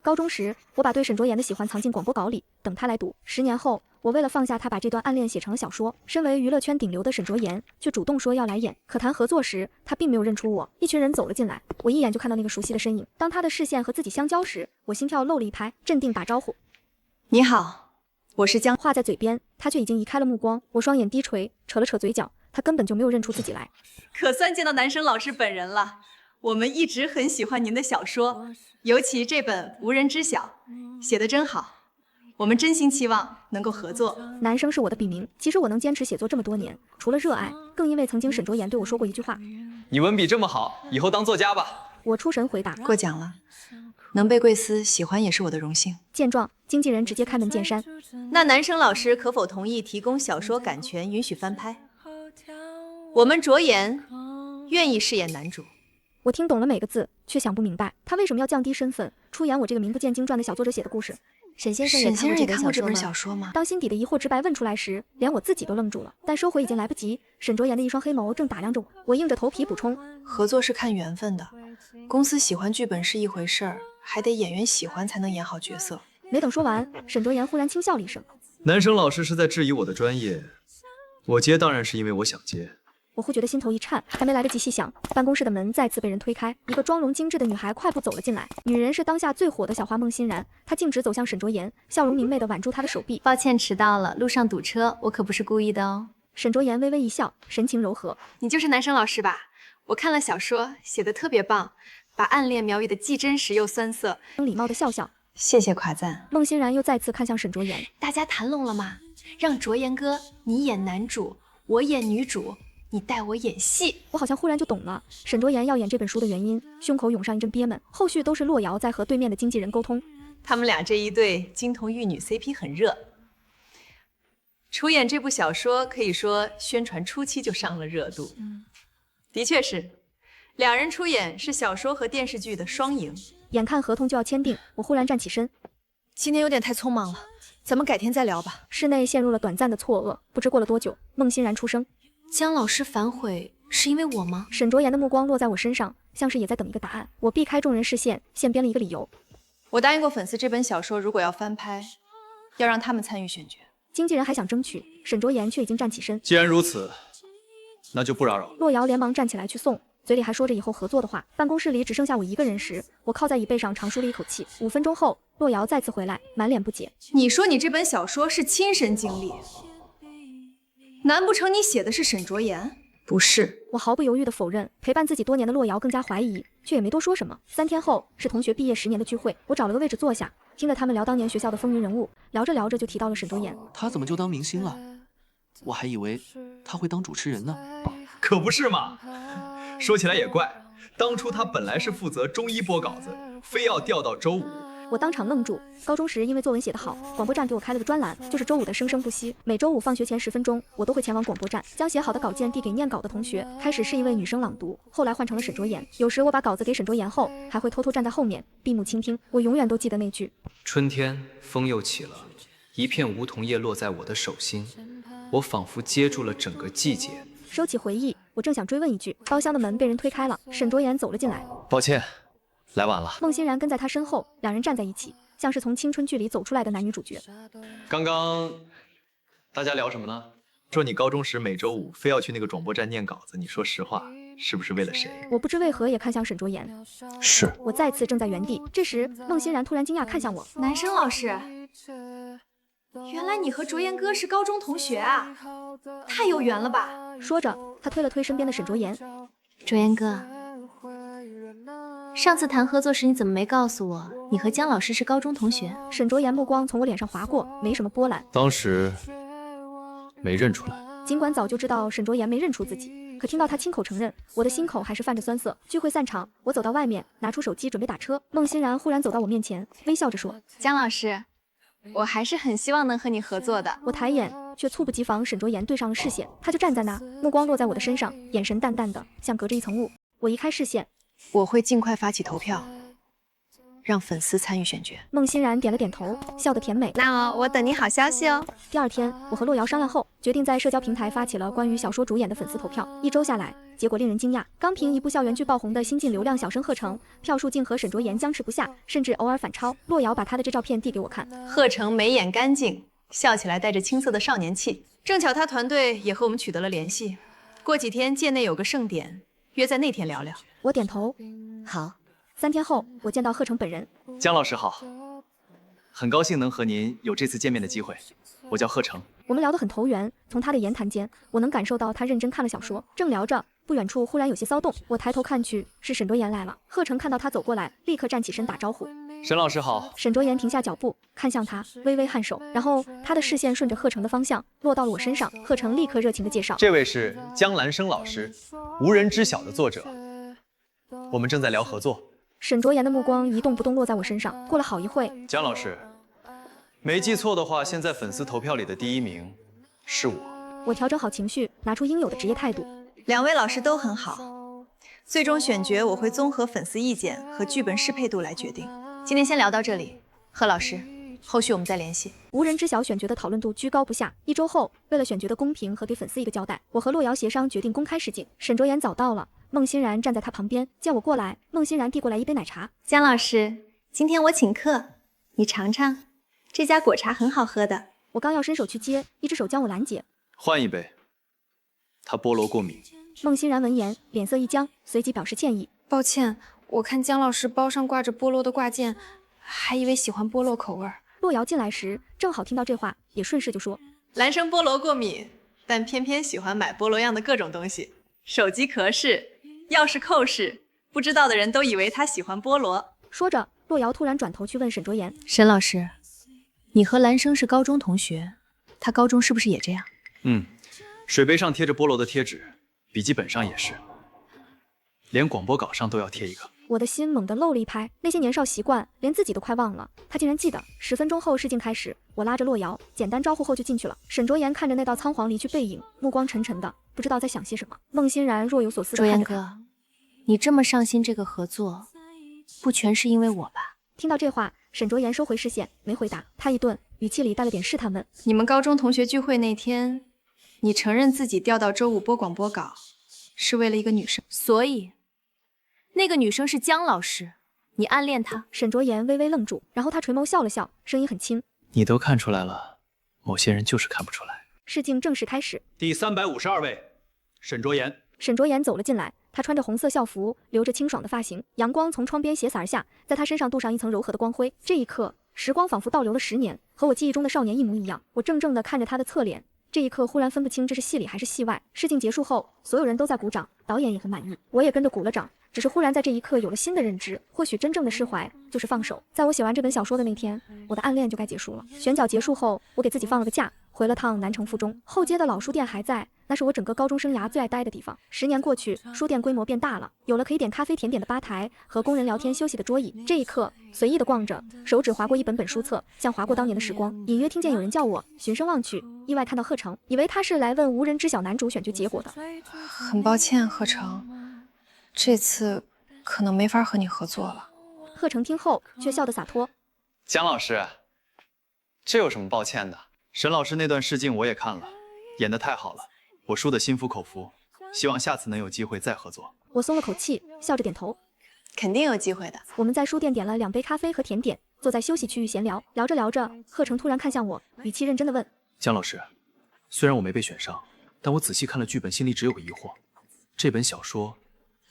高中时，我把对沈卓言的喜欢藏进广播稿里，等他来读。10年后，我为了放下他，把这段暗恋写成了小说。身为娱乐圈顶流的沈卓言，却主动说要来演。可谈合作时，他并没有认出我。一群人走了进来，我一眼就看到那个熟悉的身影。当他的视线和自己相交时，我心跳漏了一拍，镇定打招呼：“你好，我是江。”话在嘴边，他却已经移开了目光。我双眼低垂，扯了扯嘴角，他根本就没有认出自己来。可算见到南生老师本人了。我们一直很喜欢您的小说，尤其这本《无人知晓》，写得真好。我们真心期望能够合作。南生是我的笔名，其实我能坚持写作这么多年，除了热爱，更因为曾经沈卓言对我说过一句话：“你文笔这么好，以后当作家吧。”我出神回答：“过奖了，能被贵司喜欢也是我的荣幸。”见状，经纪人直接开门见山：“那南生老师可否同意提供小说版权，允许翻拍？我们卓言愿意饰演男主。”我听懂了每个字，却想不明白他为什么要降低身份，出演我这个名不见经传的小作者写的故事。沈先生也看过这本小说吗？当心底的疑惑直白问出来时，连我自己都愣住了，但收回已经来不及。沈卓言的一双黑眸正打量着我，我硬着头皮补充：“合作是看缘分的，公司喜欢剧本是一回事儿，还得演员喜欢才能演好角色。”没等说完，沈卓言忽然轻笑了一声：“南生老师是在质疑我的专业，我接当然是因为我想接。”我忽觉得心头一颤，还没来得及细想，办公室的门再次被人推开，一个妆容精致的女孩快步走了进来。女人是当下最火的小花孟欣然，她径直走向沈卓言，笑容明媚地挽住他的手臂。抱歉迟到了，路上堵车，我可不是故意的哦。沈卓言微微一笑，神情柔和：“你就是南生老师吧？我看了小说，写得特别棒，把暗恋描绘得既真实又酸涩。”礼貌地笑笑，谢谢夸赞。孟欣然又再次看向沈卓言：“大家谈拢了吗？让卓言哥你演男主，我演女主。你带我演戏。”我好像忽然就懂了沈卓言要演这本书的原因，胸口涌上一阵憋闷。后续都是洛瑶在和对面的经纪人沟通，他们俩这一对金童玉女 CP 很热。出演这部小说可以说宣传初期就上了热度。的确是，两人出演是小说和电视剧的双赢。眼看合同就要签订，我忽然站起身：“今天有点太匆忙了，咱们改天再聊吧。”室内陷入了短暂的错愕。不知过了多久，孟欣然出声：“江老师反悔是因为我吗？”沈卓言的目光落在我身上，像是也在等一个答案。我避开众人视线，现编了一个理由：“我答应过粉丝，这本小说如果要翻拍，要让他们参与选角。”经纪人还想争取，沈卓言却已经站起身：“既然如此，那就不扰扰。”洛瑶连忙站起来去送，嘴里还说着以后合作的话。办公室里只剩下我一个人时，我靠在椅背上长舒了一口气。5分钟后，洛瑶再次回来，满脸不解：“你说你这本小说是亲身经历，难不成你写的是沈卓言？”“不是。”我毫不犹豫地否认。陪伴自己多年的洛瑶更加怀疑，却也没多说什么。3天后是同学毕业10年的聚会，我找了个位置坐下，听着他们聊当年学校的风云人物，聊着聊着就提到了沈卓言。他怎么就当明星了？我还以为他会当主持人呢。可不是嘛。说起来也怪，当初他本来是负责中医播稿子，非要调到周五。我当场愣住。高中时因为作文写得好，广播站给我开了个专栏，就是周五的生生不息。每周五放学前10分钟，我都会前往广播站，将写好的稿件递给念稿的同学。开始是一位女生朗读，后来换成了沈卓言。有时我把稿子给沈卓言后，还会偷偷站在后面闭目倾听。我永远都记得那句：“春天，风又起了，一片梧桐叶落在我的手心，我仿佛接住了整个季节。”收起回忆，我正想追问一句，包厢的门被人推开了，沈卓言走了进来。抱歉，来晚了。孟欣然跟在他身后，两人站在一起，像是从青春剧里走出来的男女主角。刚刚大家聊什么呢？说你高中时每周五非要去那个广播站念稿子，你说实话，是不是为了谁？我不知为何也看向沈卓言。是。我再次正在原地，这时孟欣然突然惊讶看向我：“南生老师，原来你和卓言哥是高中同学啊，太有缘了吧？”说着，他推了推身边的沈卓言：“卓言哥，上次谈合作时你怎么没告诉我，你和姜老师是高中同学？”沈卓言目光从我脸上划过，没什么波澜。当时没认出来。尽管早就知道沈卓言没认出自己，可听到他亲口承认，我的心口还是泛着酸涩。聚会散场，我走到外面，拿出手机准备打车。孟欣然忽然走到我面前，微笑着说：“姜老师，我还是很希望能和你合作的。”我抬眼，却猝不及防，沈卓言对上了视线，他就站在那，目光落在我的身上，眼神淡淡的，像隔着一层雾。我移开视线：“我会尽快发起投票，让粉丝参与选角。”孟欣然点了点头，笑得甜美。那我等你好消息哦。第2天，我和洛瑶商量后，决定在社交平台发起了关于小说主演的粉丝投票。1周下来，结果令人惊讶，刚凭一部校园剧爆红的新晋流量小生贺成，票数竟和沈卓言僵持不下，甚至偶尔反超。洛瑶把他的这照片递给我看，贺成眉眼干净，笑起来带着青涩的少年气。正巧他团队也和我们取得了联系，过几天界内有个盛典，约在那天聊聊。我点头，好。3天后，我见到贺成本人。姜老师好，很高兴能和您有这次见面的机会。我叫贺成。我们聊得很投缘，从他的言谈间，我能感受到他认真看了小说。正聊着，不远处忽然有些骚动，我抬头看去，是沈卓言来了。贺成看到他走过来，立刻站起身打招呼。沈老师好。沈卓言停下脚步，看向他，微微颔首，然后他的视线顺着贺成的方向落到了我身上。贺成立刻热情地介绍，这位是姜兰生老师，无人知晓的作者，我们正在聊合作。沈卓言的目光一动不动落在我身上，过了好一会，姜老师，没记错的话，现在粉丝投票里的第1名是我。我调整好情绪，拿出应有的职业态度。2位老师都很好，最终选角我会综合粉丝意见和剧本适配度来决定。今天先聊到这里，贺老师，后续我们再联系。无人知晓选角的讨论度居高不下。1周后，为了选角的公平和给粉丝一个交代，我和洛瑶协商决定公开试镜。沈卓言早到了，孟欣然站在他旁边，见我过来，孟欣然递过来一杯奶茶。姜老师，今天我请客，你尝尝，这家果茶很好喝的。我刚要伸手去接，一只手将我拦截。换一杯，他菠萝过敏。孟欣然闻言，脸色一僵，随即表示歉意。抱歉，我看姜老师包上挂着菠萝的挂件，还以为喜欢菠萝口味。洛瑶进来时，正好听到这话，也顺势就说：兰生菠萝过敏，但偏偏喜欢买菠萝样的各种东西，手机壳式、钥匙扣式，不知道的人都以为他喜欢菠萝。说着，洛瑶突然转头去问沈卓言：沈老师，你和兰生是高中同学，他高中是不是也这样？水杯上贴着菠萝的贴纸，笔记本上也是，连广播稿上都要贴一个。我的心猛地漏了一拍，那些年少习惯，连自己都快忘了，他竟然记得。10分钟后试镜开始，我拉着洛瑶，简单招呼后就进去了。沈卓言看着那道仓皇离去背影，目光沉沉的，不知道在想些什么。孟欣然若有所思地看着他。卓言哥，你这么上心这个合作，不全是因为我吧？听到这话，沈卓言收回视线，没回答。他一顿，语气里带了点试探问：你们高中同学聚会那天，你承认自己调到周5播广播稿，是为了一个女生，所以那个女生是姜老师，你暗恋她？沈卓言微微愣住，然后他垂眸笑了笑，声音很轻：你都看出来了，某些人就是看不出来。试镜正式开始。第352位，沈卓言。沈卓言走了进来，他穿着红色校服，留着清爽的发型，阳光从窗边斜洒而下，在他身上镀上一层柔和的光辉。这一刻，时光仿佛倒流了10年，和我记忆中的少年一模一样。我怔怔地看着他的侧脸，这一刻忽然分不清这是戏里还是戏外。试镜结束后，所有人都在鼓掌，导演也很满意，我也跟着鼓了掌。只是忽然在这一刻有了新的认知，或许真正的释怀就是放手。在我写完这本小说的那天，我的暗恋就该结束了。选角结束后，我给自己放了个假，回了趟南城附中。后街的老书店还在，那是我整个高中生涯最爱待的地方。10年过去，书店规模变大了，有了可以点咖啡甜点的吧台和工人聊天休息的桌椅。这一刻，随意的逛着，手指划过一本本书册，像划过当年的时光。隐约听见有人叫我，循声望去，意外看到贺成，以为他是来问无人知晓男主选角结果的。很抱歉，贺成，这次可能没法和你合作了。贺成听后却笑得洒脱。姜老师，这有什么抱歉的？沈老师那段试镜我也看了，演得太好了，我输得心服口服，希望下次能有机会再合作。我松了口气，笑着点头。肯定有机会的。我们在书店点了2杯咖啡和甜点，坐在休息区域闲聊。聊着聊着，贺成突然看向我，语气认真地问：姜老师，虽然我没被选上，但我仔细看了剧本，心里只有个疑惑，这本小说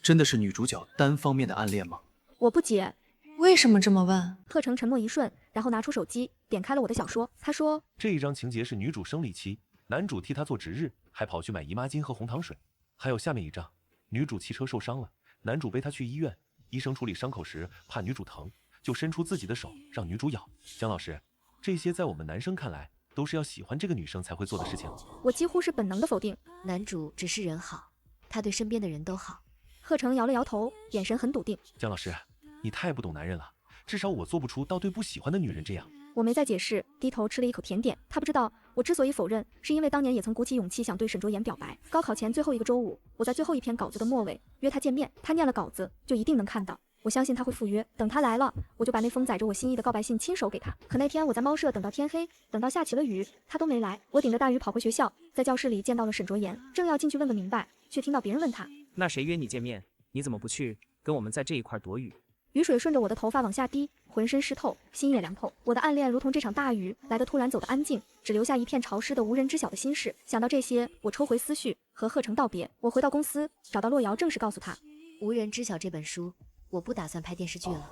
真的是女主角单方面的暗恋吗？我不解。为什么这么问？贺成沉默一瞬，然后拿出手机点开了我的小说。他说：这一章情节是女主生理期，男主替她做值日，还跑去买姨妈巾和红糖水。还有下面一章，女主骑车受伤了，男主背她去医院，医生处理伤口时怕女主疼，就伸出自己的手让女主咬。姜老师，这些在我们男生看来都是要喜欢这个女生才会做的事情。我几乎是本能的否定。男主只是人好，他对身边的人都好。贺成摇了摇头，眼神很笃定。姜老师，你太不懂男人了，至少我做不出到对不喜欢的女人这样。我没再解释，低头吃了一口甜点。他不知道，我之所以否认，是因为当年也曾鼓起勇气想对沈卓言表白。高考前最后一个周五，我在最后一篇稿子的末尾约他见面，他念了稿子就一定能看到。我相信他会赴约。等他来了，我就把那封载着我心意的告白信亲手给他。可那天我在猫舍等到天黑，等到下起了雨，他都没来。我顶着大雨跑回学校，在教室里见到了沈卓言，正要进去问个明白，却听到别人问他：那谁约你见面？你怎么不去？跟我们在这一块躲雨。雨水顺着我的头发往下滴，浑身湿透，心也凉透。我的暗恋如同这场大雨来得突然，走得安静，只留下一片潮湿的无人知晓的心事。想到这些，我抽回思绪，和贺成道别。我回到公司，找到洛瑶，正式告诉他：无人知晓这本书，我不打算拍电视剧了。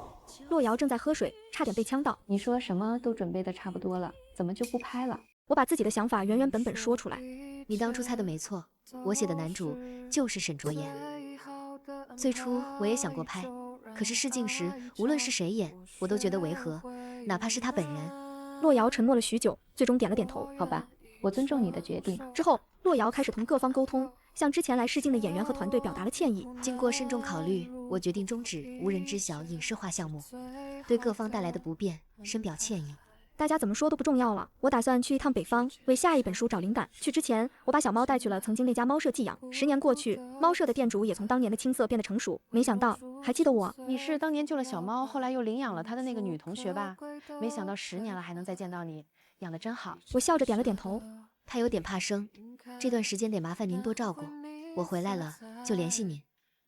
洛瑶正在喝水，差点被呛到。你说什么都准备的差不多了，怎么就不拍了？我把自己的想法原原本本说出来。你当初猜的没错，我写的男主就是沈卓言。最初我也想过拍，可是试镜时无论是谁演，我都觉得违和，哪怕是他本人。洛瑶沉默了许久，最终点了点头。好吧，我尊重你的决定。之后，洛瑶开始同各方沟通，向之前来试镜的演员和团队表达了歉意。经过慎重考虑，我决定终止无人知晓影视化项目，对各方带来的不便深表歉意。大家怎么说都不重要了，我打算去一趟北方，为下一本书找灵感。去之前，我把小猫带去了曾经那家猫舍寄养。10年过去，猫舍的店主也从当年的青涩变得成熟。没想到，还记得我？你是当年救了小猫，后来又领养了他的那个女同学吧？没想到10年了还能再见到你，养得真好。我笑着点了点头。他有点怕生，这段时间得麻烦您多照顾。我回来了就联系您。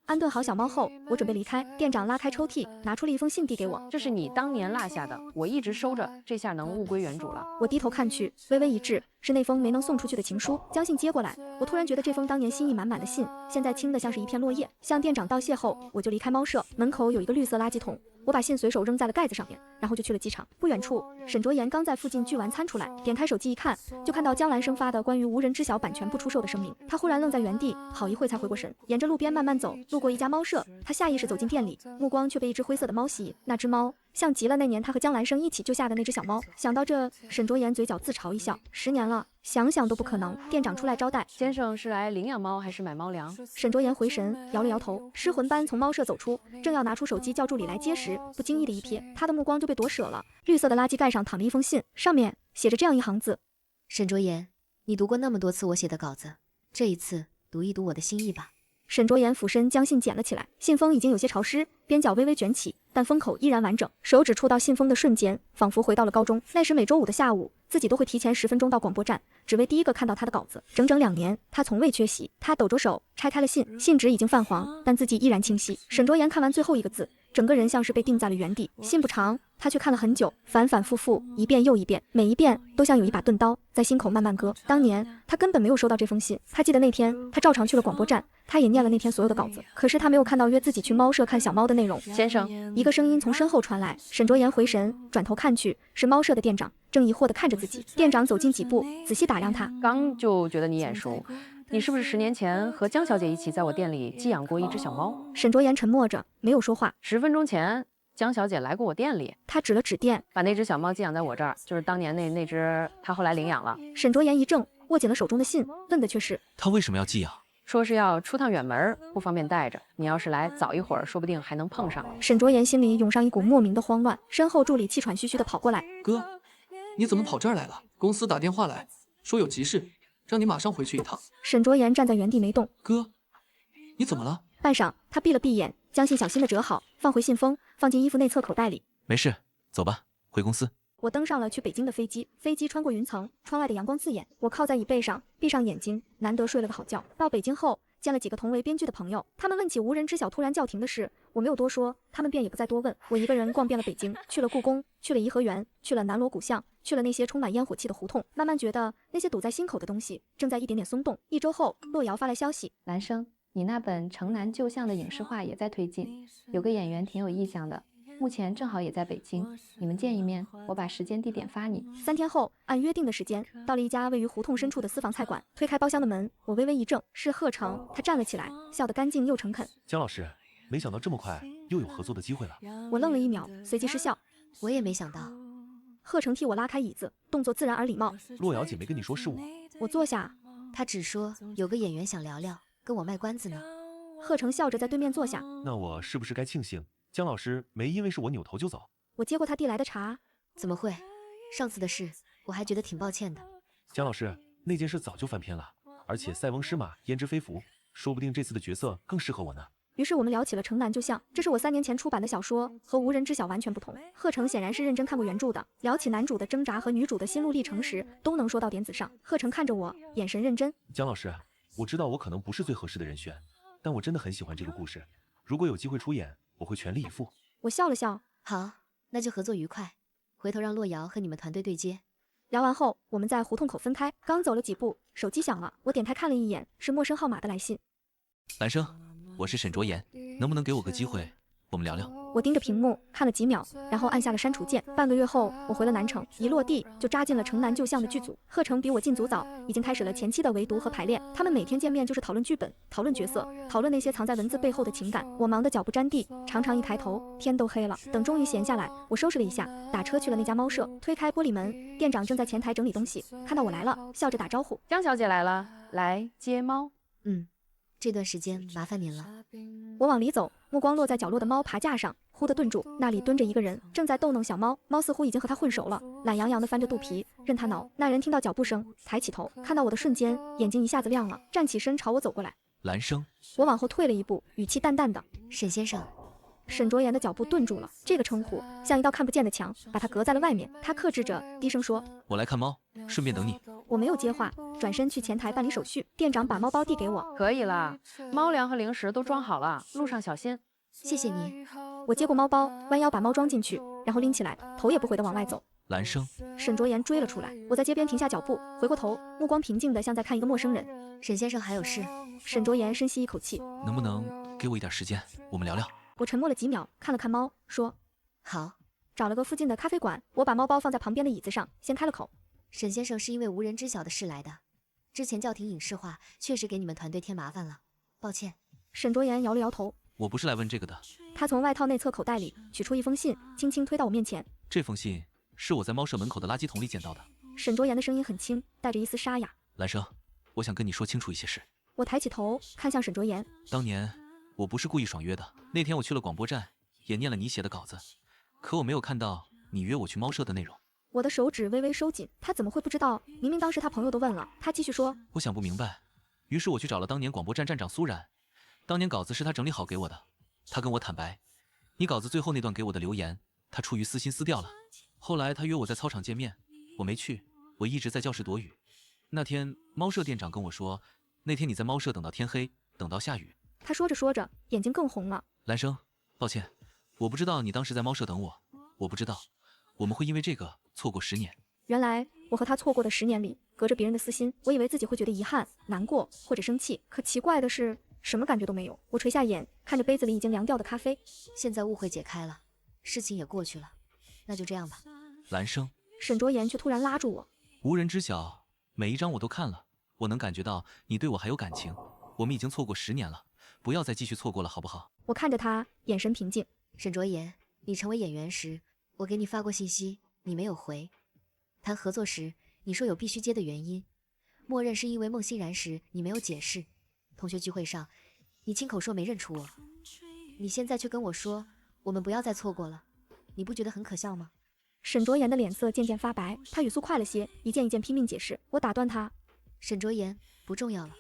安顿好小猫后，我准备离开。店长拉开抽屉，拿出了一封信递给我。这是你当年落下的，我一直收着，这下能物归原主了。我低头看去，微微一滞，是那封没能送出去的情书。将信接过来，我突然觉得这封当年心意满满的信，现在轻得像是一片落叶。向店长道谢后，我就离开猫舍。门口有一个绿色垃圾桶，我把信随手扔在了盖子上面，然后就去了机场。不远处，沈卓言刚在附近聚完餐出来，点开手机一看，就看到江兰生发的关于无人知晓版权不出售的声明。他忽然愣在原地，好一会才回过神，沿着路边慢慢走，路过一家猫舍，他下意识走进店里，目光却被一只灰色的猫吸引。那只猫像极了那年他和江兰生一起救下的那只小猫。想到这，沈卓言嘴角自嘲一笑，10年了，想想都不可能。店长出来招待，先生是来领养猫还是买猫粮？沈卓言回神，摇了摇头，失魂般从猫舍走出，正要拿出手机叫助理来接时，不经意的一瞥，他的目光就被夺舍了。绿色的垃圾盖上躺着一封信，上面写着这样一行字：沈卓言，你读过那么多次我写的稿子，这一次读一读我的心意吧。沈卓言俯身将信捡了起来，信封已经有些潮湿，边角微微卷起，但封口依然完整。手指触到信封的瞬间，仿佛回到了高中。那时每周5的下午，自己都会提前10分钟到广播站，只为第一个看到他的稿子。整整2年，他从未缺席。他抖着手拆开了信，信纸已经泛黄，但字迹依然清晰。沈卓言看完最后一个字，整个人像是被定在了原地。信不长，他却看了很久，反反复复，一遍又一遍，每一遍都像有一把钝刀在心口慢慢割。当年他根本没有收到这封信，他记得那天他照常去了广播站，他也念了那天所有的稿子，可是他没有看到约自己去猫舍看小猫的内容。先生，一个声音从身后传来。沈卓言回神，转头看去，是猫舍的店长，正疑惑地看着自己。店长走近几步，仔细打量他，刚就觉得你眼熟，你是不是10年前和江小姐一起在我店里寄养过一只小猫？沈卓言沉默着，没有说话。10分钟前，江小姐来过我店里，他指了指店，把那只小猫寄养在我这儿，就是当年那只，她后来领养了。沈卓言一怔，握紧了手中的信，问的却是他为什么要寄养？说是要出趟远门，不方便带着。你要是来早一会儿，说不定还能碰上。沈卓言心里涌上一股莫名的慌乱，身后助理气喘吁吁地跑过来：哥，你怎么跑这儿来了？公司打电话来说有急事，让你马上回去一趟。沈卓言站在原地没动。哥，你怎么了？半晌，他闭了闭眼，将信小心地折好，放回信封，放进衣服内侧口袋里。没事，走吧，回公司。我登上了去北京的飞机，飞机穿过云层，窗外的阳光刺眼。我靠在椅背上，闭上眼睛，难得睡了个好觉。到北京后，见了几个同为编剧的朋友，他们问起无人知晓突然叫停的事，我没有多说，他们便也不再多问。我一个人逛遍了北京，去了故宫，去了颐和园，去了南锣鼓巷，去了那些充满烟火气的胡同，慢慢觉得那些堵在心口的东西正在一点点松动。1周后，洛瑶发来消息：兰生，你那本《城南旧巷》的影视化也在推进，有个演员挺有意向的。目前正好也在北京，你们见一面，我把时间地点发你。3天后，按约定的时间，到了一家位于胡同深处的私房菜馆。推开包厢的门，我微微一怔，是贺成。他站了起来，笑得干净又诚恳。江老师，没想到这么快又有合作的机会了。我愣了1秒，随即失笑。我也没想到。贺成替我拉开椅子，动作自然而礼貌。洛瑶姐没跟你说是我？我坐下，他只说有个演员想聊聊，跟我卖关子呢。贺成笑着在对面坐下。那我是不是该庆幸江老师没因为是我扭头就走？我接过他递来的茶。怎么会？上次的事我还觉得挺抱歉的。江老师，那件事早就翻篇了，而且塞翁失马焉知非福，说不定这次的角色更适合我呢。于是我们聊起了城南就像，这是我3年前出版的小说，和无人知晓完全不同。贺成显然是认真看过原著的，聊起男主的挣扎和女主的心路历程时，都能说到点子上。贺成看着我，眼神认真。姜老师，我知道我可能不是最合适的人选，但我真的很喜欢这个故事，如果有机会出演，我会全力以赴。我笑了笑，好，那就合作愉快，回头让洛瑶和你们团队对接。聊完后，我们在胡同口分开，刚走了几步，手机响了，我点开看了一眼，是陌生号码的来信。兰生，我是沈卓言，能不能给我个机会，我们聊聊？我盯着屏幕看了几秒，然后按下了删除键。半个月后，我回了南城，一落地就扎进了城南旧像的剧组。贺成比我进组早，已经开始了前期的围读和排练。他们每天见面就是讨论剧本、讨论角色、讨论那些藏在文字背后的情感。我忙得脚不沾地，常常一抬头，天都黑了。等终于闲下来，我收拾了一下，打车去了那家猫舍。推开玻璃门，店长正在前台整理东西，看到我来了，笑着打招呼：“江小姐来了，来接猫。”这段时间麻烦您了。我往里走，目光落在角落的猫爬架上，忽地顿住，那里蹲着一个人，正在逗弄小猫。猫似乎已经和它混熟了，懒洋洋地翻着肚皮，任它挠。那人听到脚步声，抬起头，看到我的瞬间，眼睛一下子亮了，站起身朝我走过来。兰生，我往后退了一步，语气淡淡的：“沈先生。”沈卓言的脚步顿住了，这个称呼像一道看不见的墙，把他隔在了外面。他克制着，低声说：“我来看猫，顺便等你。”我没有接话，转身去前台办理手续。店长把猫包递给我：“可以了，猫粮和零食都装好了，路上小心。”谢谢你。我接过猫包，弯腰把猫装进去，然后拎起来，头也不回地往外走。兰生，沈卓言追了出来。我在街边停下脚步，回过头，目光平静的像在看一个陌生人。沈先生还有事？沈卓言深吸一口气，能不能给我一点时间，我们聊聊？我沉默了几秒，看了看猫，说：“好。”找了个附近的咖啡馆，我把猫包放在旁边的椅子上，先开了口：“沈先生是因为无人知晓的事来的，之前叫停影视化，确实给你们团队添麻烦了，抱歉。”沈卓言摇了摇头：“我不是来问这个的。”他从外套内侧口袋里取出一封信，轻轻推到我面前。这封信是我在猫舍门口的垃圾桶里捡到的。沈卓言的声音很轻，带着一丝沙哑：“兰生，我想跟你说清楚一些事。”我抬起头看向沈卓言：“当年我不是故意爽约的，那天我去了广播站，也念了你写的稿子，可我没有看到你约我去猫舍的内容。”我的手指微微收紧，他怎么会不知道？明明当时他朋友都问了。他继续说：“我想不明白，于是我去找了当年广播站站长苏然，当年稿子是他整理好给我的。他跟我坦白，你稿子最后那段给我的留言，他出于私心撕掉了。后来他约我在操场见面，我没去，我一直在教室躲雨。那天猫舍店长跟我说，那天你在猫舍等到天黑，等到下雨。”他说着说着，眼睛更红了。兰生，抱歉，我不知道你当时在猫舍等我，我不知道我们会因为这个错过10年。原来我和他错过的10年里，隔着别人的私心，我以为自己会觉得遗憾、难过或者生气，可奇怪的是，什么感觉都没有。我垂下眼，看着杯子里已经凉掉的咖啡。现在误会解开了，事情也过去了，那就这样吧。兰生，沈卓言却突然拉住我：“无人知晓，每一章我都看了，我能感觉到你对我还有感情。我们已经错过10年了。不要再继续错过了，好不好？”我看着他，眼神平静。沈卓言，你成为演员时，我给你发过信息，你没有回。谈合作时，你说有必须接的原因，默认是因为孟欣然时你没有解释。同学聚会上，你亲口说没认出我，你现在却跟我说我们不要再错过了，你不觉得很可笑吗？沈卓言的脸色渐渐发白，他语速快了些，一件一件拼命解释。我打断他：“沈卓言，不重要了。”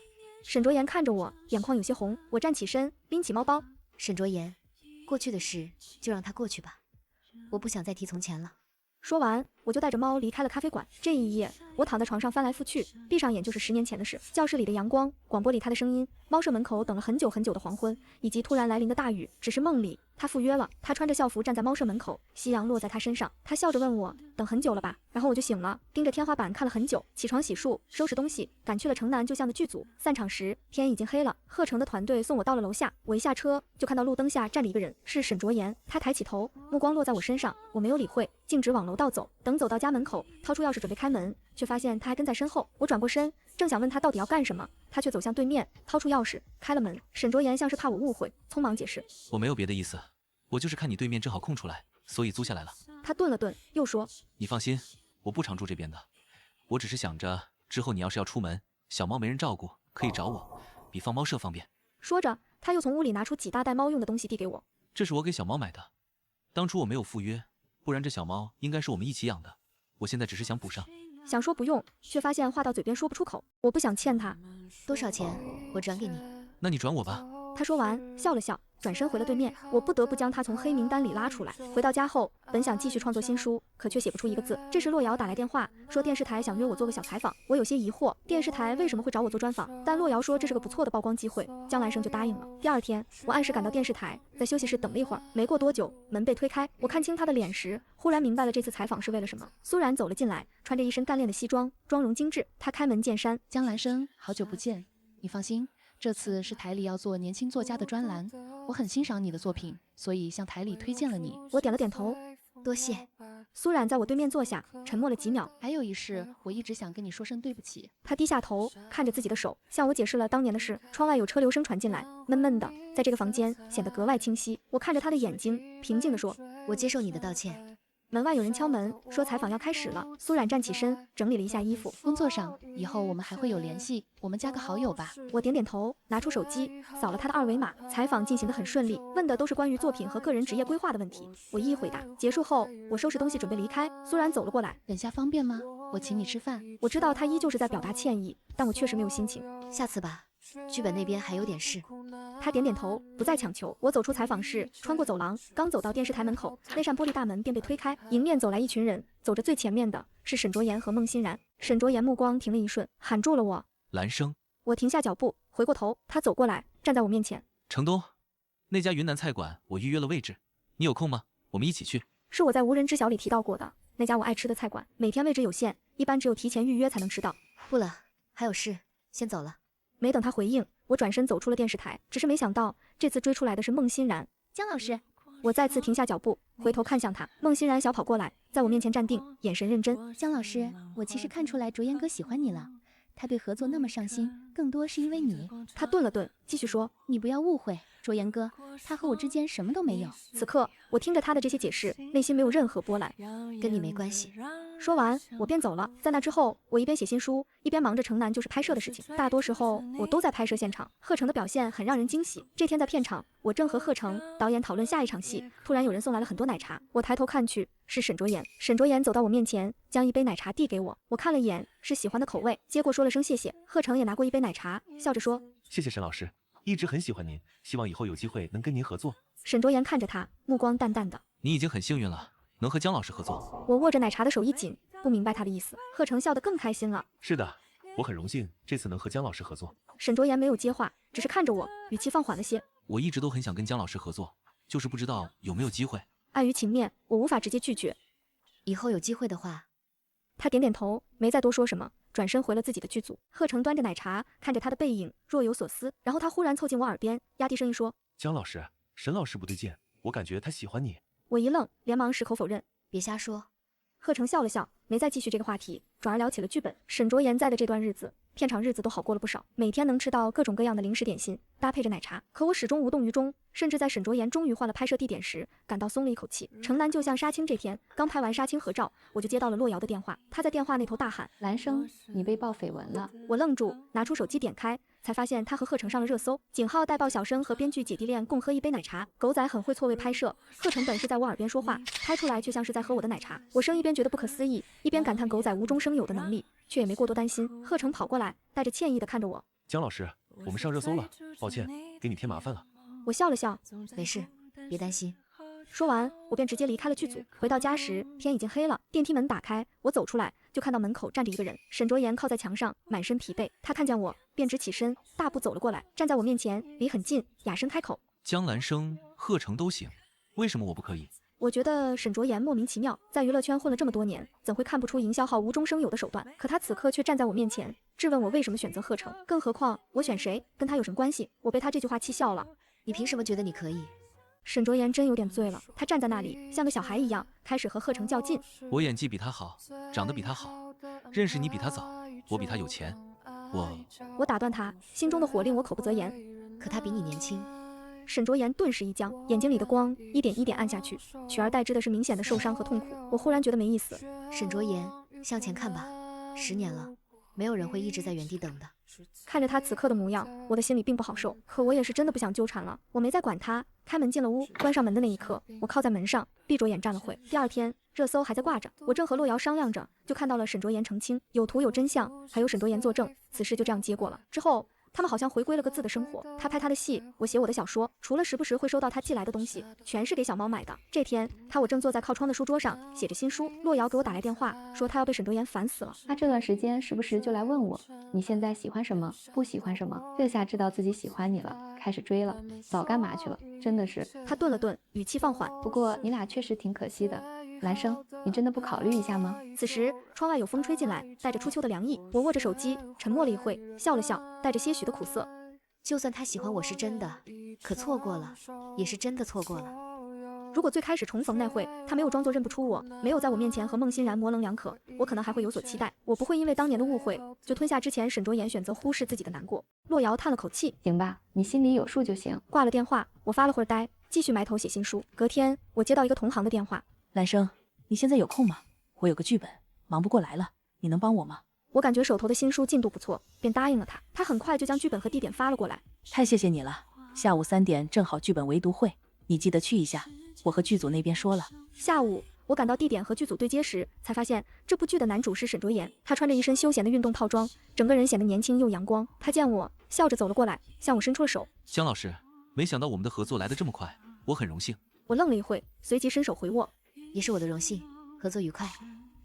沈卓言看着我，眼眶有些红。我站起身，拎起猫包。沈卓言，过去的事就让它过去吧，我不想再提从前了。说完，我就带着猫离开了咖啡馆。这一夜，我躺在床上翻来覆去，闭上眼就是10年前的事。教室里的阳光，广播里他的声音，猫舍门口等了很久很久的黄昏，以及突然来临的大雨。只是梦里，他赴约了。他穿着校服站在猫舍门口，夕阳落在他身上。他笑着问我：“等很久了吧？”然后我就醒了，盯着天花板看了很久。起床洗漱，收拾东西，赶去了城南旧像的剧组。散场时，天已经黑了。贺成的团队送我到了楼下。我一下车，就看到路灯下站着一个人，是沈卓言。他抬起头，目光落在我身上，我没有理会，径直往楼道走。等走到家门口，掏出钥匙准备开门，却发现他还跟在身后。我转过身，正想问他到底要干什么，他却走向对面，掏出钥匙开了门。沈卓言像是怕我误会，匆忙解释：“我没有别的意思，我就是看你对面正好空出来，所以租下来了。”他顿了顿，又说：“你放心，我不常住这边的，我只是想着之后你要是要出门，小猫没人照顾，可以找我，比放猫舍方便。”说着，他又从屋里拿出几大袋猫用的东西递给我：“这是我给小猫买的，当初我没有赴约，不然这小猫应该是我们一起养的，我现在只是想补上。”想说不用，却发现话到嘴边说不出口。我不想欠他。多少钱？我转给你。那你转我吧。他说完笑了笑，转身回了对面。我不得不将他从黑名单里拉出来。回到家后，本想继续创作新书，可却写不出一个字。这时洛瑶打来电话，说电视台想约我做个小采访。我有些疑惑，电视台为什么会找我做专访？但洛瑶说这是个不错的曝光机会，江兰生就答应了。第二天，我按时赶到电视台，在休息室等了一会儿。没过多久，门被推开，我看清他的脸时，忽然明白了这次采访是为了什么。苏然走了进来，穿着一身干练的西装，妆容精致。他开门见山：江兰生，好久不见。你放心，这次是台里要做年轻作家的专栏，我很欣赏你的作品，所以向台里推荐了你。我点了点头，多谢。苏冉在我对面坐下，沉默了几秒。还有一事，我一直想跟你说声对不起。他低下头，看着自己的手，向我解释了当年的事。窗外有车流声传进来，闷闷的，在这个房间显得格外清晰。我看着他的眼睛，平静地说：我接受你的道歉。门外有人敲门，说采访要开始了。苏冉站起身，整理了一下衣服。工作上，以后我们还会有联系，我们加个好友吧。我点点头，拿出手机，扫了他的二维码。采访进行得很顺利，问的都是关于作品和个人职业规划的问题，我一一回答。结束后，我收拾东西准备离开。苏冉走了过来，等下方便吗？我请你吃饭。我知道他依旧是在表达歉意，但我确实没有心情。下次吧，剧本那边还有点事。他点点头，不再强求。我走出采访室，穿过走廊，刚走到电视台门口，那扇玻璃大门便被推开，迎面走来一群人，走着最前面的是沈卓言和孟欣然。沈卓言目光停了一瞬，喊住了我：兰生。我停下脚步，回过头，他走过来，站在我面前。城东那家云南菜馆，我预约了位置，你有空吗？我们一起去。是我在无人知晓里提到过的那家我爱吃的菜馆，每天位置有限，一般只有提前预约才能吃到。不了，还有事，先走了。没等他回应，我转身走出了电视台。只是没想到，这次追出来的是孟欣然。江老师，我再次停下脚步，回头看向他。孟欣然小跑过来，在我面前站定，眼神认真。江老师，我其实看出来卓言哥喜欢你了，他对合作那么上心，更多是因为你。他顿了顿，继续说：你不要误会，卓言哥，他和我之间什么都没有。此刻，我听着他的这些解释，内心没有任何波澜。跟你没关系。说完，我便走了。在那之后，我一边写新书，一边忙着城南就是拍摄的事情。大多时候，我都在拍摄现场。贺成的表现很让人惊喜。这天在片场，我正和贺成导演讨论下一场戏，突然有人送来了很多奶茶。我抬头看去，是沈卓言。沈卓言走到我面前，将一杯奶茶递给我。我看了眼，是喜欢的口味，接过说了声谢谢。贺成也拿过一杯奶茶，笑着说：谢谢沈老师，一直很喜欢您，希望以后有机会能跟您合作。沈卓言看着他，目光淡淡的。你已经很幸运了，能和江老师合作。我握着奶茶的手一紧，不明白他的意思。贺成笑得更开心了。是的，我很荣幸这次能和江老师合作。沈卓言没有接话，只是看着我，语气放缓了些。我一直都很想跟江老师合作，就是不知道有没有机会。碍于情面，我无法直接拒绝。以后有机会的话。他点点头，没再多说什么，转身回了自己的剧组。贺成端着奶茶，看着他的背影，若有所思。然后他忽然凑近我耳边，压低声音说：江老师，沈老师不对劲，我感觉他喜欢你。我一愣，连忙矢口否认。别瞎说。贺成笑了笑，没再继续这个话题，转而聊起了剧本。沈卓言在的这段日子，片场日子都好过了不少，每天能吃到各种各样的零食点心，搭配着奶茶。可我始终无动于衷，甚至在沈卓言终于换了拍摄地点时，感到松了一口气。城南就像杀青这天，刚拍完杀青合照，我就接到了洛瑶的电话。她在电话那头大喊：兰生，你被曝绯闻了。我愣住，拿出手机点开，才发现他和贺成上了热搜。井号带爆小生和编剧姐弟恋共喝一杯奶茶。狗仔很会错位拍摄，贺成本是在我耳边说话，拍出来却像是在喝我的奶茶。我生一边觉得不可思议，一边感叹狗仔无中生有的能力，却也没过多担心。贺成跑过来，带着歉意地看着我：江老师，我们上热搜了，抱歉，给你添麻烦了。我笑了笑，没事，别担心。说完，我便直接离开了剧组。回到家时，天已经黑了。电梯门打开，我走出来，就看到门口站着一个人。沈卓言靠在墙上，满身疲惫。他看见我，便直起身，大步走了过来，站在我面前，离很近，哑声开口：江兰生、贺成都行，为什么我不可以？我觉得沈卓言莫名其妙，在娱乐圈混了这么多年，怎会看不出营销号无中生有的手段？可他此刻却站在我面前，质问我为什么选择贺成。更何况我选谁，跟他有什么关系？我被他这句话气笑了。你凭什么觉得你可以？沈卓言真有点醉了，他站在那里，像个小孩一样，开始和贺成较劲。我演技比他好，长得比他好，认识你比他早，我比他有钱，我打断他，心中的火令我口不择言。可他比你年轻。沈卓言顿时一僵，眼睛里的光一点一点暗下去，取而代之的是明显的受伤和痛苦。我忽然觉得没意思。沈卓言，向前看吧，10年了，没有人会一直在原地等的。看着他此刻的模样，我的心里并不好受，可我也是真的不想纠缠了。我没再管他，开门进了屋。关上门的那一刻，我靠在门上，闭着眼站了会。第二天，热搜还在挂着，我正和洛瑶商量着，就看到了沈卓言澄清，有图有真相，还有沈卓言作证，此事就这样接过了。之后他们好像回归了个自的生活。他拍他的戏，我写我的小说，除了时不时会收到他寄来的东西，全是给小猫买的。这天，我正坐在靠窗的书桌上写着新书，洛瑶给我打来电话，说他要被沈卓言烦死了。他这段时间时不时就来问我，你现在喜欢什么，不喜欢什么。这下知道自己喜欢你了，开始追了，早干嘛去了？真的是。他顿了顿，语气放缓。不过你俩确实挺可惜的，兰生，你真的不考虑一下吗？此时，窗外有风吹进来，带着初秋的凉意。我握着手机，沉默了一会，笑了笑，带着些许的苦涩。就算他喜欢我是真的，可错过了，也是真的错过了。如果最开始重逢那会，他没有装作认不出我，没有在我面前和孟欣然模棱两可，我可能还会有所期待。我不会因为当年的误会，就吞下之前沈卓言选择忽视自己的难过。洛瑶叹了口气，行吧，你心里有数就行。挂了电话，我发了会儿呆，继续埋头写新书。隔天，我接到一个同行的电话，兰生，你现在有空吗？我有个剧本，忙不过来了，你能帮我吗？我感觉手头的新书进度不错，便答应了他。他很快就将剧本和地点发了过来。太谢谢你了，下午3点正好剧本围读会，你记得去一下。我和剧组那边说了。下午，我赶到地点和剧组对接时，才发现这部剧的男主是沈卓言。他穿着一身休闲的运动套装，整个人显得年轻又阳光。他见我，笑着走了过来，向我伸出了手。姜老师，没想到我们的合作来得这么快，我很荣幸。我愣了一会，随即伸手回握。也是我的荣幸，合作愉快。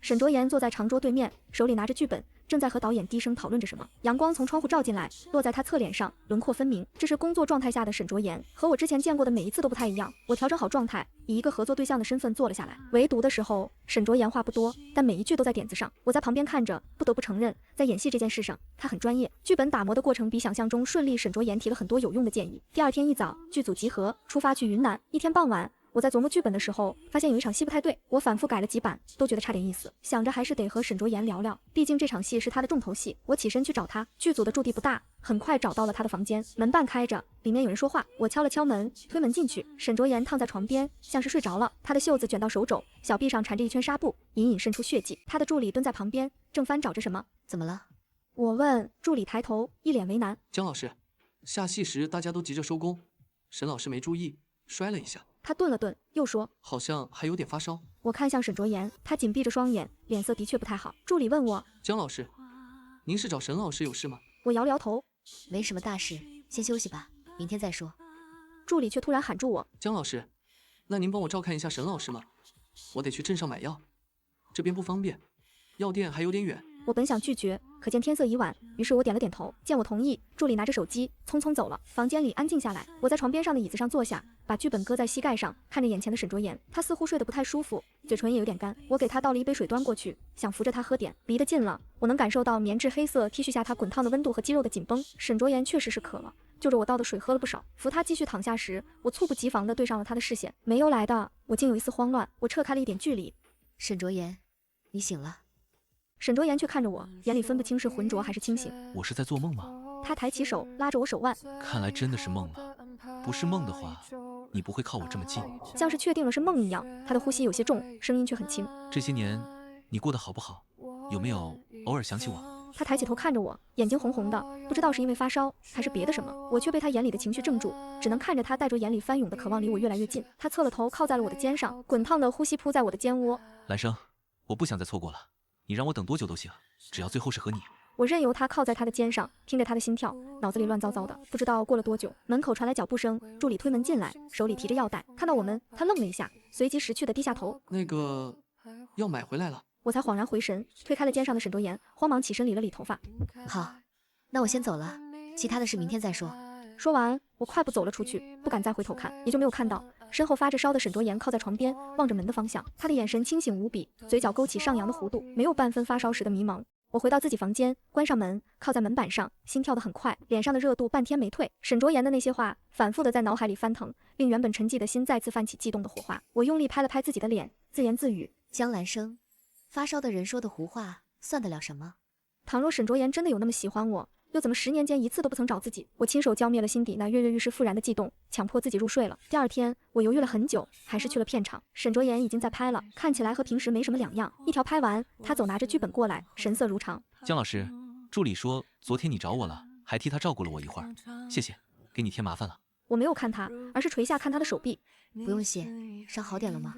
沈卓言坐在长桌对面，手里拿着剧本，正在和导演低声讨论着什么。阳光从窗户照进来，落在他侧脸上，轮廓分明。这是工作状态下的沈卓言，和我之前见过的每一次都不太一样。我调整好状态，以一个合作对象的身份坐了下来。围读的时候，沈卓言话不多，但每一句都在点子上。我在旁边看着，不得不承认，在演戏这件事上，他很专业。剧本打磨的过程比想象中顺利，沈卓言提了很多有用的建议。第二天一早，剧组集合，出发去云南。一天傍晚，我在琢磨剧本的时候，发现有一场戏不太对，我反复改了几版，都觉得差点意思，想着还是得和沈卓言聊聊，毕竟这场戏是他的重头戏。我起身去找他，剧组的驻地不大，很快找到了他的房间，门半开着，里面有人说话。我敲了敲门，推门进去，沈卓言躺在床边，像是睡着了，他的袖子卷到手肘，小臂上缠着一圈纱布，隐隐渗出血迹。他的助理蹲在旁边，正翻找着什么。怎么了？我问，助理抬头，一脸为难。姜老师，下戏时大家都急着收工，沈老师没注意，摔了一下。他顿了顿，又说，好像还有点发烧。我看向沈卓言，他紧闭着双眼，脸色的确不太好。助理问我，姜老师，您是找沈老师有事吗？我摇了摇头，没什么大事，先休息吧，明天再说。助理却突然喊住我，姜老师，那您帮我照看一下沈老师吗？我得去镇上买药，这边不方便，药店还有点远。我本想拒绝，可见天色已晚，于是我点了点头。见我同意，助理拿着手机匆匆走了。房间里安静下来，我在床边上的椅子上坐下，把剧本搁在膝盖上，看着眼前的沈卓言。他似乎睡得不太舒服，嘴唇也有点干。我给他倒了一杯水端过去，想扶着他喝点。离得近了，我能感受到棉质黑色 T 恤下他滚烫的温度和肌肉的紧绷。沈卓言确实是渴了，就着我倒的水喝了不少。扶他继续躺下时，我猝不及防地对上了他的视线。没由来的，我竟有一丝慌乱。我撤开了一点距离。沈卓言，你醒了。沈卓言却看着我，眼里分不清是浑浊还是清醒。我是在做梦吗？他抬起手拉着我手腕，看来真的是梦了。不是梦的话，你不会靠我这么近。像是确定了是梦一样。他的呼吸有些重，声音却很轻。这些年你过得好不好？有没有偶尔想起我？他抬起头看着我，眼睛红红的，不知道是因为发烧还是别的什么。我却被他眼里的情绪怔住，只能看着他带着眼里翻涌的渴望离我越来越近。他侧了头靠在了我的肩上，滚烫的呼吸扑在我的肩窝。兰生，我不想再错过了，你让我等多久都行，只要最后是和你。我任由他靠在他的肩上，听着他的心跳，脑子里乱糟糟的。不知道过了多久，门口传来脚步声，助理推门进来，手里提着药袋。看到我们，他愣了一下，随即识趣的低下头。那个药买回来了。我才恍然回神，推开了肩上的沈卓言，慌忙起身理了理头发。好，那我先走了，其他的事明天再说。说完，我快步走了出去，不敢再回头看，也就没有看到身后发着烧的沈卓言靠在床边，望着门的方向。他的眼神清醒无比，嘴角勾起上扬的弧度，没有半分发烧时的迷茫。我回到自己房间，关上门，靠在门板上，心跳得很快，脸上的热度半天没退。沈卓言的那些话反复的在脑海里翻腾，令原本沉寂的心再次泛起悸动的火花。我用力拍了拍自己的脸，自言自语：江兰生，发烧的人说的胡话算得了什么？倘若沈卓言真的有那么喜欢我，又怎么10年间一次都不曾找自己？我亲手浇灭了心底那跃跃欲试复燃的悸动，强迫自己入睡了。第二天，我犹豫了很久，还是去了片场。沈卓言已经在拍了，看起来和平时没什么两样。一条拍完，他走拿着剧本过来，神色如常。姜老师，助理说昨天你找我了，还替他照顾了我一会儿，谢谢，给你添麻烦了。我没有看他，而是垂下看他的手臂。不用谢，伤好点了吗？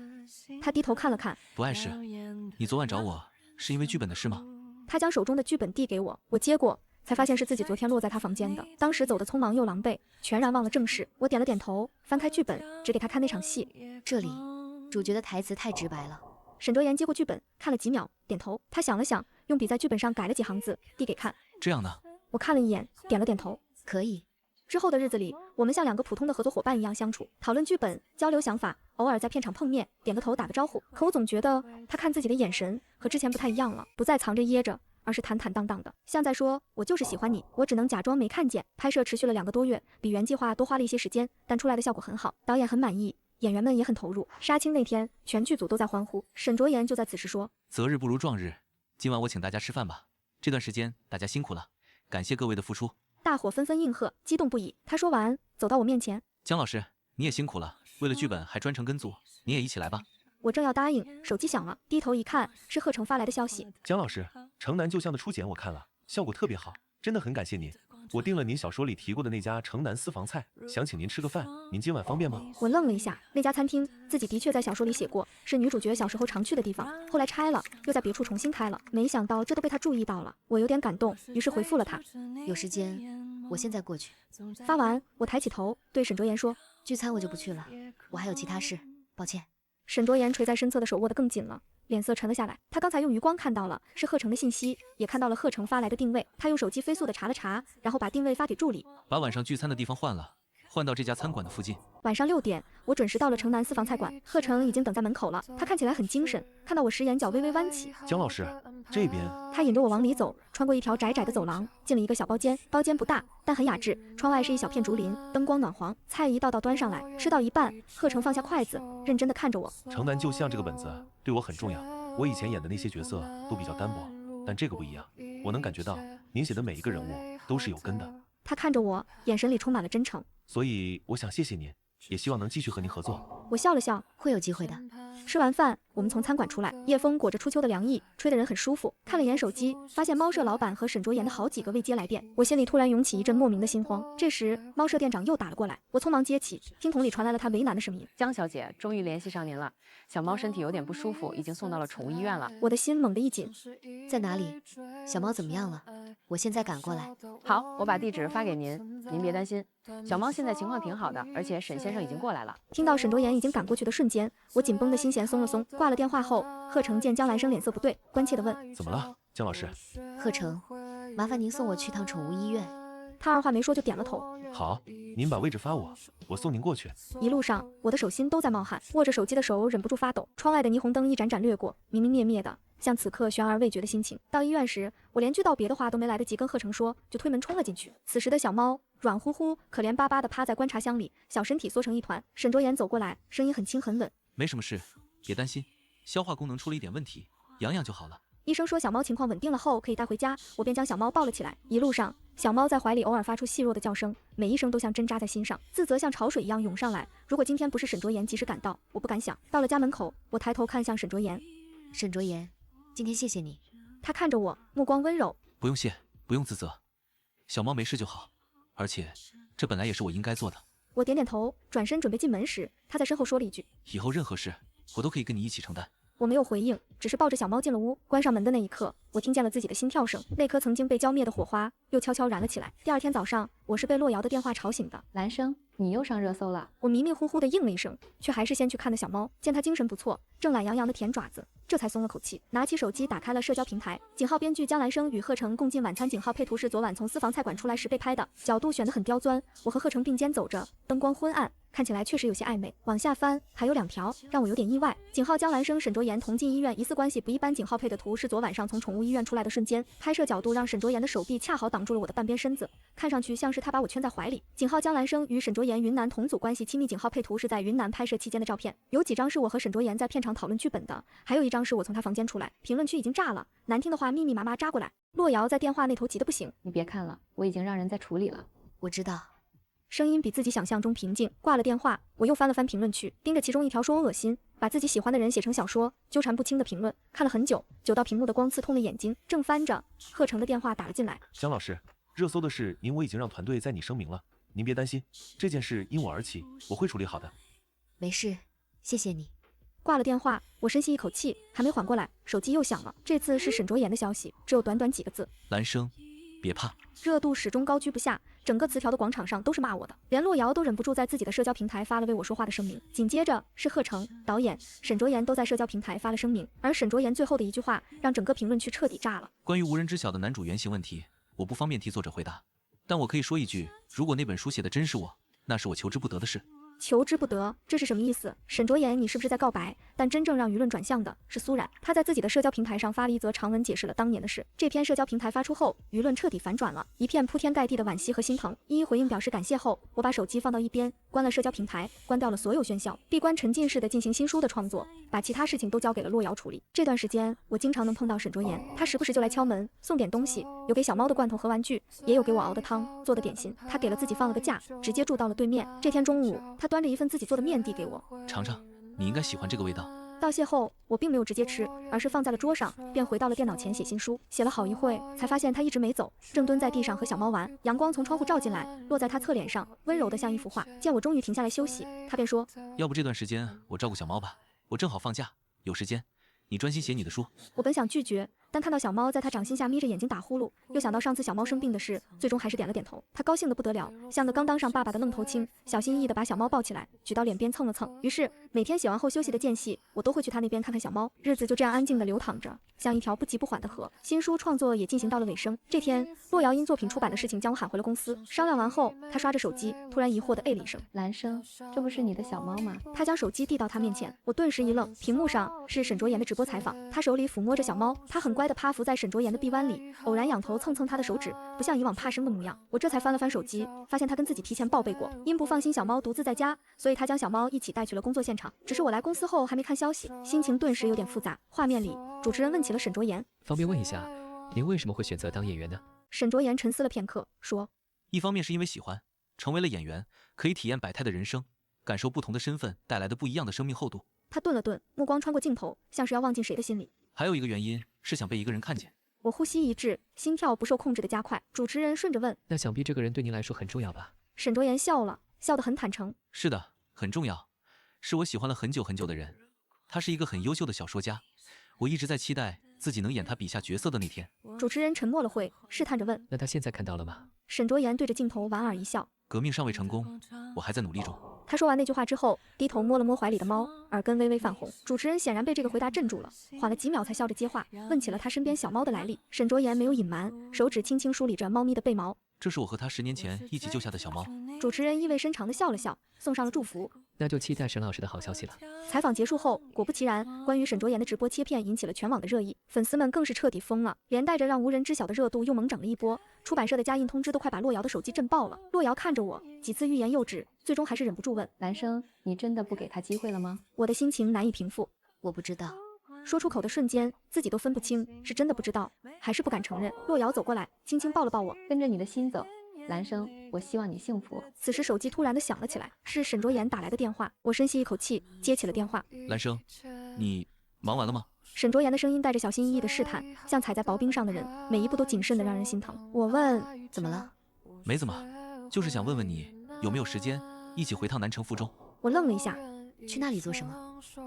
他低头看了看，不碍事。你昨晚找我是因为剧本的事吗？他将手中的剧本递给我，我接过，才发现是自己昨天落在他房间的。当时走得匆忙又狼狈，全然忘了正事。我点了点头，翻开剧本，只给他看那场戏。这里主角的台词太直白了。沈卓言接过剧本，看了几秒，点头。他想了想，用笔在剧本上改了几行字，递给看。这样呢？我看了一眼，点了点头，可以。之后的日子里，我们像两个普通的合作伙伴一样相处，讨论剧本，交流想法，偶尔在片场碰面，点个头，打个招呼。可我总觉得他看自己的眼神和之前不太一样了，不再藏着掖着，而是坦坦荡荡的，像在说我就是喜欢你。我只能假装没看见。拍摄持续了2个多月，比原计划多花了一些时间，但出来的效果很好，导演很满意，演员们也很投入。杀青那天，全剧组都在欢呼。沈卓言就在此时说：“择日不如撞日，今晚我请大家吃饭吧。这段时间大家辛苦了，感谢各位的付出。”大伙纷纷应和，激动不已。他说完，走到我面前：“姜老师，你也辛苦了，为了剧本还专程跟组，你也一起来吧。”我正要答应，手机响了，低头一看，是贺成发来的消息。姜老师，城南旧巷的初剪我看了，效果特别好，真的很感谢您。我订了您小说里提过的那家城南私房菜，想请您吃个饭，您今晚方便吗？我愣了一下，那家餐厅自己的确在小说里写过，是女主角小时候常去的地方，后来拆了，又在别处重新开了，没想到这都被他注意到了，我有点感动，于是回复了他：“有时间，我现在过去。”发完，我抬起头对沈卓言说：“聚餐我就不去了，我还有其他事，抱歉。”沈卓言垂在身侧的手握得更紧了，脸色沉了下来。他刚才用余光看到了是贺成的信息，也看到了贺成发来的定位。他用手机飞速的查了查，然后把定位发给助理，把晚上聚餐的地方换了，换到这家餐馆的附近。晚上6点，我准时到了城南私房菜馆，贺成已经等在门口了。他看起来很精神，看到我时眼角微微弯起。姜老师，这边。他引着我往里走，穿过一条窄窄的走廊，进了一个小包间。包间不大，但很雅致。窗外是一小片竹林，灯光暖黄，菜一道道端上来。吃到一半，贺成放下筷子，认真地看着我。城南旧巷这个本子对我很重要，我以前演的那些角色都比较单薄，但这个不一样，我能感觉到您写的每一个人物都是有根的。他看着我，眼神里充满了真诚。所以我想谢谢您，也希望能继续和您合作。我笑了笑，会有机会的。吃完饭，我们从餐馆出来，夜风裹着初秋的凉意，吹得人很舒服。看了眼手机，发现猫舍老板和沈卓言的好几个未接来电，我心里突然涌起一阵莫名的心慌。这时，猫舍店长又打了过来，我匆忙接起，听筒里传来了他为难的声音：“姜小姐，终于联系上您了，小猫身体有点不舒服，已经送到了宠物医院了。”我的心猛地一紧，在哪里？小猫怎么样了？我现在赶过来。好，我把地址发给您，您别担心，小猫现在情况挺好的，而且沈先生已经过来了。听到沈卓言已经赶过去的瞬间，我紧绷的心弦松了松。挂了电话后，贺成见姜兰生脸色不对，关切地问：“怎么了，姜老师？”贺成，麻烦您送我去趟宠物医院。他二话没说就点了头。好，您把位置发我，我送您过去。一路上，我的手心都在冒汗，握着手机的手忍不住发抖。窗外的霓虹灯一盏盏掠过，明明灭灭的，像此刻悬而未决的心情。到医院时，我连句道别的话都没来得及跟贺成说，就推门冲了进去。此时的小猫软乎乎、可怜巴巴地趴在观察箱里，小身体缩成一团。沈卓言走过来，声音很轻很稳：“没什么事，别担心，消化功能出了一点问题，养养就好了。”医生说小猫情况稳定了后可以带回家，我便将小猫抱了起来。一路上，小猫在怀里偶尔发出细弱的叫声，每一声都像针扎在心上，自责像潮水一样涌上来。如果今天不是沈卓言及时赶到，我不敢想。到了家门口，我抬头看向沈卓言：“沈卓言，今天谢谢你。”他看着我，目光温柔：“不用谢，不用自责，小猫没事就好，而且这本来也是我应该做的。”我点点头，转身准备进门时，他在身后说了一句：“以后任何事我都可以跟你一起承担。”我没有回应，只是抱着小猫进了屋。关上门的那一刻，我听见了自己的心跳声，那颗曾经被浇灭的火花又悄悄燃了起来。第二天早上，我是被洛瑶的电话吵醒的。兰生，你又上热搜了。我迷迷糊糊的应了一声，却还是先去看的小猫。见它精神不错，正懒洋洋的舔爪子，这才松了口气。拿起手机打开了社交平台，井号编剧姜兰生与贺成共进晚餐。井号配图是昨晚从私房菜馆出来时被拍的，角度选得很刁钻。我和贺成并肩走着，灯光昏暗，看起来确实有些暧昧。往下翻还有2条，让我有点意外。井号姜兰生、沈卓言同进医院，疑似关系不一般。井号配的图是昨晚上从宠物医院出来的瞬间，拍摄角度让沈卓言的手臂恰好挡住了我的半边身子，看上去像是他把我圈在怀里。井号姜兰生与沈卓言云南同组关系亲密。井号配图是在云南拍摄期间的照片，有几张是我和沈卓言在片场讨论剧本的，还有一张是我从他房间出来。评论区已经炸了，难听的话密密麻麻扎过来。洛瑶在电话那头急得不行：“你别看了，我已经让人在处理了。”我知道。声音比自己想象中平静。挂了电话，我又翻了翻评论区，盯着其中一条说我恶心，把自己喜欢的人写成小说，纠缠不清的评论，看了很久，久到屏幕的光刺痛了眼睛。正翻着，贺成的电话打了进来：“姜老师，热搜的事您我已经让团队在你声明了，您别担心，这件事因我而起，我会处理好的。”没事，谢谢你。挂了电话，我深吸一口气，还没缓过来，手机又响了。这次是沈卓言的消息，只有短短几个字：“兰生，别怕。热度始终高居不下，整个词条的广场上都是骂我的，连洛瑶都忍不住在自己的社交平台发了为我说话的声明。紧接着是贺成、导演沈卓妍都在社交平台发了声明，而沈卓妍最后的一句话让整个评论区彻底炸了。关于无人知晓的男主原型问题，我不方便替作者回答，但我可以说一句，如果那本书写的真是我，那是我求之不得的事。求之不得，这是什么意思？沈卓妍，你是不是在告白？但真正让舆论转向的是苏冉，她在自己的社交平台上发了一则长文，解释了当年的事。这篇社交平台发出后，舆论彻底反转了，一片铺天盖地的惋惜和心疼。一一回应表示感谢后，我把手机放到一边，关了社交平台，关掉了所有喧嚣，闭关沉浸式的进行新书的创作，把其他事情都交给了洛瑶处理。这段时间，我经常能碰到沈卓妍，她时不时就来敲门，送点东西，有给小猫的罐头和玩具，也有给我熬的汤、做的点心。她给了自己放了个假，直接住到了对面。这天中午，她端着一份自己做的面递给我，尝尝，你应该喜欢这个味道。道谢后，我并没有直接吃，而是放在了桌上，便回到了电脑前写新书。写了好一会，才发现他一直没走，正蹲在地上和小猫玩。阳光从窗户照进来，落在他侧脸上，温柔的像一幅画。见我终于停下来休息，他便说：“要不这段时间我照顾小猫吧，我正好放假，有时间，你专心写你的书。”我本想拒绝，但看到小猫在他掌心下眯着眼睛打呼噜，又想到上次小猫生病的事，最终还是点了点头。他高兴得不得了，像个刚当上爸爸的愣头青，小心翼翼地把小猫抱起来，举到脸边蹭了蹭。于是每天写完后休息的间隙，我都会去他那边看看小猫。日子就这样安静地流淌着，像一条不急不缓的河。新书创作也进行到了尾声。这天，洛瑶因作品出版的事情将我喊回了公司。商量完后，他刷着手机，突然疑惑地哎了一声：“兰生，这不是你的小猫吗？”他将手机递到他面前，我顿时一愣，屏幕上是沈卓妍的直播采访，他手里抚摸着小猫，他很乖地趴伏在沈卓妍的臂弯里，偶然仰头蹭蹭他的手指，不像以往怕生的模样。我这才翻了翻手机，发现他跟自己提前报备过，因不放心小猫独自在家，所以他将小猫一起带去了工作现场。只是我来公司后还没看消息，心情顿时有点复杂。画面里，主持人问起了沈卓妍：“方便问一下，您为什么会选择当演员呢？”沈卓妍沉思了片刻，说：“一方面是因为喜欢，成为了演员，可以体验百态的人生，感受不同的身份带来的不一样的生命厚度。”他顿了顿，目光穿过镜头，像是要望进谁的心里。还有一个原因是想被一个人看见。我呼吸一滞，心跳不受控制的加快。主持人顺着问：“那想必这个人对您来说很重要吧？”沈卓妍笑了，笑得很坦诚：“是的，很重要，是我喜欢了很久很久的人。他是一个很优秀的小说家，我一直在期待自己能演他笔下角色的那天。”主持人沉默了会，试探着问：“那他现在看到了吗？”沈卓妍对着镜头莞尔一笑：“革命尚未成功，我还在努力中。”他说完那句话之后，低头摸了摸怀里的猫，耳根微微泛红。主持人显然被这个回答镇住了，缓了几秒才笑着接话，问起了他身边小猫的来历。沈卓妍没有隐瞒，手指轻轻梳理着猫咪的背毛。这是我和他10年前一起救下的小猫。主持人意味深长地笑了笑，送上了祝福。那就期待沈老师的好消息了。采访结束后，果不其然，关于沈卓妍的直播切片引起了全网的热议，粉丝们更是彻底疯了，连带着让无人知晓的热度又猛整了一波。出版社的加印通知都快把洛瑶的手机震爆了。洛瑶看着我，几次欲言又止，最终还是忍不住问：“兰生，你真的不给他机会了吗？”我的心情难以平复。我不知道。说出口的瞬间，自己都分不清是真的不知道，还是不敢承认。洛瑶走过来，轻轻抱了抱我，跟着你的心走。兰生，我希望你幸福。此时手机突然的响了起来，是沈卓妍打来的电话。我深吸一口气，接起了电话。兰生，你忙完了吗？沈卓妍的声音带着小心翼翼的试探，像踩在薄冰上的人，每一步都谨慎的让人心疼。我问：“怎么了？”没怎么，就是想问问你有没有时间一起回趟南城附中。我愣了一下，去那里做什么？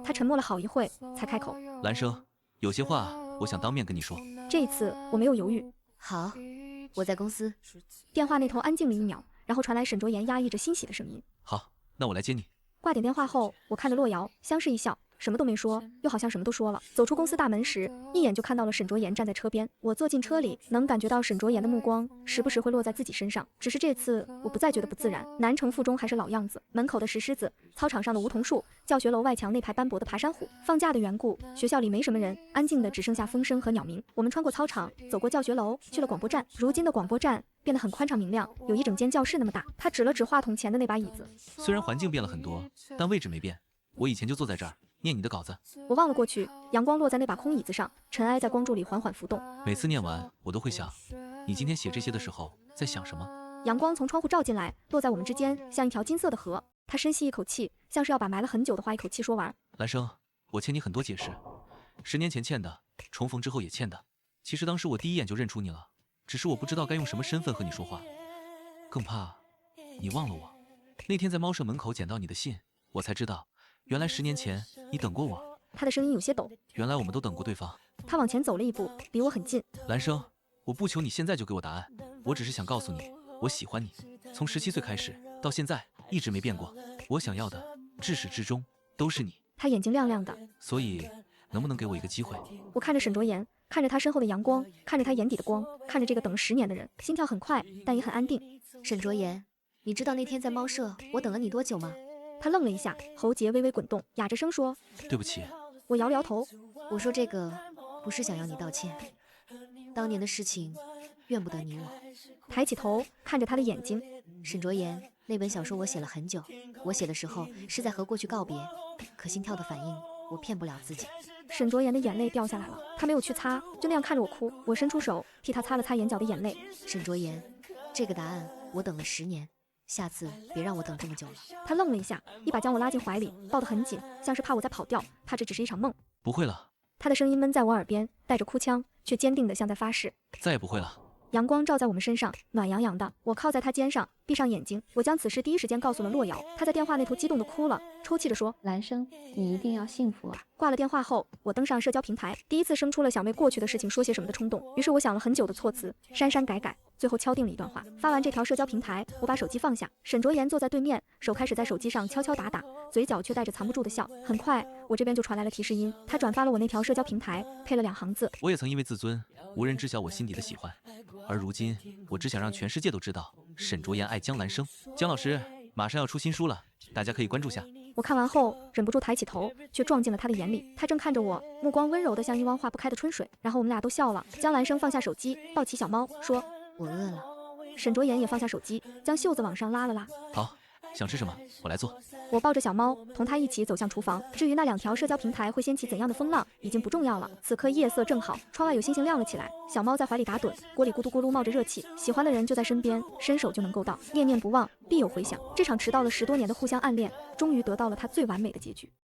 他沉默了好一会，才开口：“兰生，有些话我想当面跟你说。”这一次我没有犹豫。好，我在公司。电话那头安静了1秒，然后传来沈卓妍压抑着欣喜的声音：“好，那我来接你。”挂点电话后，我看着洛瑶，相视一笑，什么都没说，又好像什么都说了。走出公司大门时，一眼就看到了沈卓妍站在车边。我坐进车里，能感觉到沈卓妍的目光时不时会落在自己身上，只是这次我不再觉得不自然。南城附中还是老样子，门口的石狮子，操场上的梧桐树，教学楼外墙那排斑驳的爬山虎。放假的缘故，学校里没什么人，安静的只剩下风声和鸟鸣。我们穿过操场，走过教学楼，去了广播站。如今的广播站变得很宽敞明亮，有一整间教室那么大。他指了指话筒前的那把椅子。虽然环境变了很多，但位置没变，我以前就坐在这儿念你的稿子。我望了过去，阳光落在那把空椅子上，尘埃在光柱里缓缓浮动。每次念完，我都会想，你今天写这些的时候在想什么？阳光从窗户照进来，落在我们之间，像一条金色的河。他深吸一口气，像是要把埋了很久的话一口气说完。兰生，我欠你很多解释，10年前欠的，重逢之后也欠的。其实当时我第一眼就认出你了，只是我不知道该用什么身份和你说话，更怕你忘了我。那天在猫舍门口捡到你的信，我才知道，原来10年前你等过我。他的声音有些抖。原来我们都等过对方。他往前走了一步，离我很近。兰生，我不求你现在就给我答案，我只是想告诉你，我喜欢你，从17岁开始到现在一直没变过。我想要的至始至终都是你。他眼睛亮亮的，所以能不能给我一个机会？我看着沈卓言，看着他身后的阳光，看着他眼底的光，看着这个等了10年的人，心跳很快，但也很安定。沈卓言，你知道那天在猫舍我等了你多久吗？他愣了一下，喉结微微滚动，哑着声说：“对不起。”我摇了摇头，我说这个不是想要你道歉，当年的事情怨不得你我。抬起头看着他的眼睛，沈卓言，那本小说我写了很久，我写的时候是在和过去告别，可心跳的反应我骗不了自己。沈卓言的眼泪掉下来了，他没有去擦，就那样看着我哭。我伸出手替他擦了擦眼角的眼泪。沈卓言，这个答案我等了10年，下次别让我等这么久了。他愣了一下，一把将我拉进怀里，抱得很紧，像是怕我再跑掉，怕这只是一场梦。不会了。他的声音闷在我耳边，带着哭腔，却坚定的像在发誓。再也不会了。阳光照在我们身上，暖洋洋的。我靠在他肩上，闭上眼睛。我将此事第一时间告诉了洛瑶。他在电话那头激动的哭了，抽泣着说：“兰生，你一定要幸福啊！”挂了电话后，我登上社交平台，第一次生出了小妹过去的事情说些什么的冲动。于是我想了很久的措辞，删删改改，最后敲定了一段话。发完这条社交平台，我把手机放下。沈卓言坐在对面，手开始在手机上敲敲打打，嘴角却带着藏不住的笑。很快，我这边就传来了提示音，他转发了我那条社交平台，配了2行字：我也曾因为自尊，无人知晓我心底的喜欢，而如今我只想让全世界都知道，沈卓言爱江兰生。江老师马上要出新书了，大家可以关注下。我看完后忍不住抬起头，却撞进了他的眼里。他正看着我，目光温柔的像一汪化不开的春水。然后我们俩都笑了。江兰生放下手机，抱起小猫说：“我饿了。”沈卓言也放下手机，将袖子往上拉了拉。好，想吃什么我来做。我抱着小猫，同他一起走向厨房。至于那2条社交平台会掀起怎样的风浪，已经不重要了。此刻夜色正好，窗外有星星亮了起来。小猫在怀里打盹，锅里咕嘟咕噜冒着热气。喜欢的人就在身边，伸手就能够到，念念不忘，必有回响。这场迟到了10多年的互相暗恋，终于得到了它最完美的结局。